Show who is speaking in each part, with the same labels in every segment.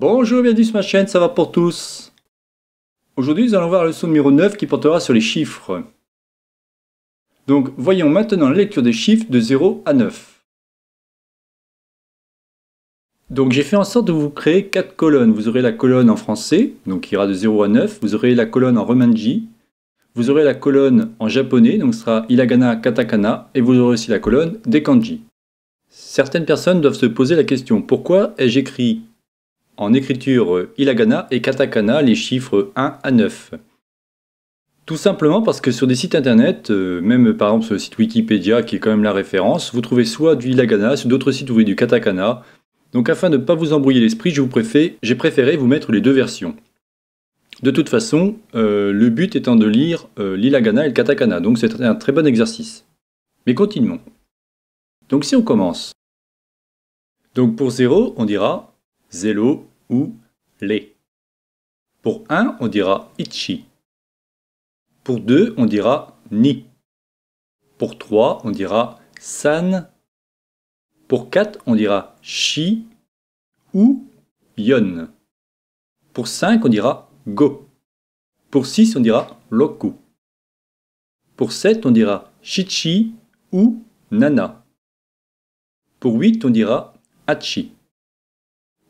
Speaker 1: Bonjour, bienvenue sur ma chaîne, ça va pour tous. Aujourd'hui, nous allons voir la leçon numéro 9 qui portera sur les chiffres. Donc, voyons maintenant la lecture des chiffres de 0 à 9. Donc, j'ai fait en sorte de vous créer 4 colonnes. Vous aurez la colonne en français, donc qui ira de 0 à 9. Vous aurez la colonne en romanji. Vous aurez la colonne en japonais, donc ce sera hiragana, katakana. Et vous aurez aussi la colonne des kanji. Certaines personnes doivent se poser la question, pourquoi ai-je écrit en écriture hiragana et katakana les chiffres 1 à 9? Tout simplement parce que sur des sites internet, même par exemple sur le site Wikipédia qui est quand même la référence, vous trouvez soit du hiragana, sur d'autres sites vous trouvez du katakana. Donc afin de ne pas vous embrouiller l'esprit, j'ai préféré vous mettre les deux versions. De toute façon, le but étant de lire l'hiragana et le katakana, donc c'est un très bon exercice. Mais continuons. Donc si on commence. Donc pour 0, on dira 0 ou les. Pour 1, on dira ichi. Pour 2, on dira ni. Pour 3, on dira san. Pour 4, on dira shi ou yon. Pour 5, on dira go. Pour 6, on dira roku. Pour 7, on dira shichi ou nana. Pour 8, on dira hachi.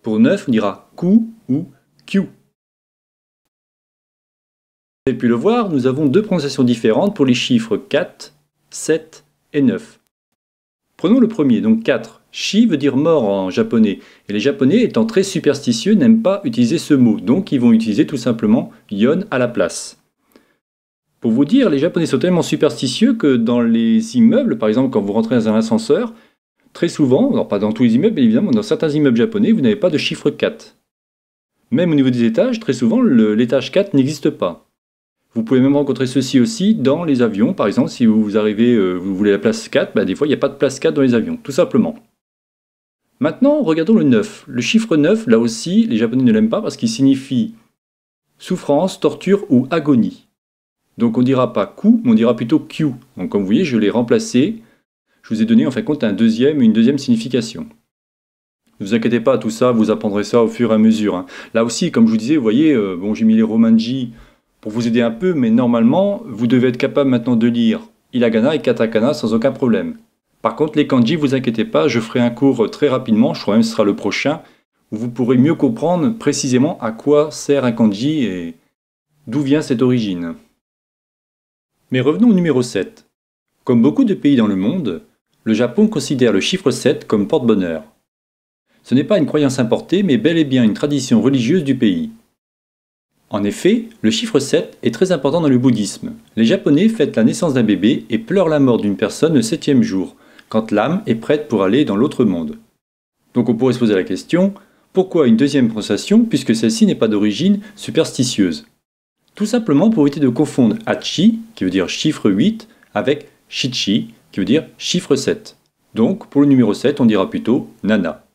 Speaker 1: Pour 9, on dira ku ou kyu. Vous avez pu le voir, nous avons deux prononciations différentes pour les chiffres 4, 7 et 9. Prenons le premier, donc 4. Shi veut dire mort en japonais. Et les japonais, étant très superstitieux, n'aiment pas utiliser ce mot. Donc ils vont utiliser tout simplement yon à la place. Pour vous dire, les japonais sont tellement superstitieux que dans les immeubles, par exemple quand vous rentrez dans un ascenseur, très souvent, alors pas dans tous les immeubles évidemment, dans certains immeubles japonais, vous n'avez pas de chiffre 4. Même au niveau des étages, très souvent, l'étage 4 n'existe pas. Vous pouvez même rencontrer ceci aussi dans les avions. Par exemple, si vous arrivez, vous voulez la place 4, des fois il n'y a pas de place 4 dans les avions, tout simplement. Maintenant, regardons le 9. Le chiffre 9, là aussi, les Japonais ne l'aiment pas parce qu'il signifie souffrance, torture ou agonie. Donc on ne dira pas ku, mais on dira plutôt kyu. Donc comme vous voyez, je l'ai remplacé. Je vous ai donné en fin de compte une deuxième signification. Ne vous inquiétez pas, tout ça, vous apprendrez ça au fur et à mesure. Là aussi, comme je vous disais, vous voyez, j'ai mis les romanji pour vous aider un peu, mais normalement, vous devez être capable maintenant de lire hiragana et katakana sans aucun problème. Par contre, les kanji, vous inquiétez pas, je ferai un cours très rapidement, je crois même que ce sera le prochain, où vous pourrez mieux comprendre précisément à quoi sert un kanji et d'où vient cette origine. Mais revenons au numéro 7. Comme beaucoup de pays dans le monde, le Japon considère le chiffre 7 comme porte-bonheur. Ce n'est pas une croyance importée, mais bel et bien une tradition religieuse du pays. En effet, le chiffre 7 est très important dans le bouddhisme. Les Japonais fêtent la naissance d'un bébé et pleurent la mort d'une personne le 7e jour, quand l'âme est prête pour aller dans l'autre monde. Donc on pourrait se poser la question, pourquoi une deuxième prononciation puisque celle-ci n'est pas d'origine superstitieuse? Tout simplement pour éviter de confondre hachi, qui veut dire chiffre 8, avec shichi, qui veut dire chiffre 7. Donc pour le numéro 7, on dira plutôt nana.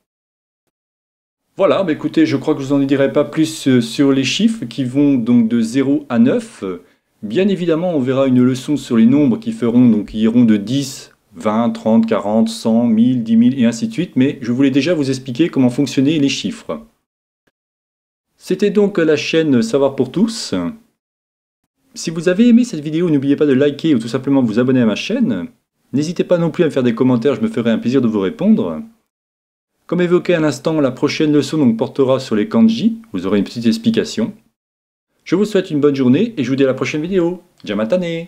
Speaker 1: Voilà, écoutez, je crois que je vous en dirai pas plus sur les chiffres qui vont donc de 0 à 9. Bien évidemment, on verra une leçon sur les nombres qui iront de 10, 20, 30, 40, 100, 1000, 10 000 et ainsi de suite, mais je voulais déjà vous expliquer comment fonctionnaient les chiffres. C'était donc la chaîne Savoir pour tous. Si vous avez aimé cette vidéo, n'oubliez pas de liker ou tout simplement de vous abonner à ma chaîne. N'hésitez pas non plus à me faire des commentaires, je me ferai un plaisir de vous répondre. Comme évoqué à l'instant, la prochaine leçon portera sur les kanji, vous aurez une petite explication. Je vous souhaite une bonne journée et je vous dis à la prochaine vidéo. Jamatane!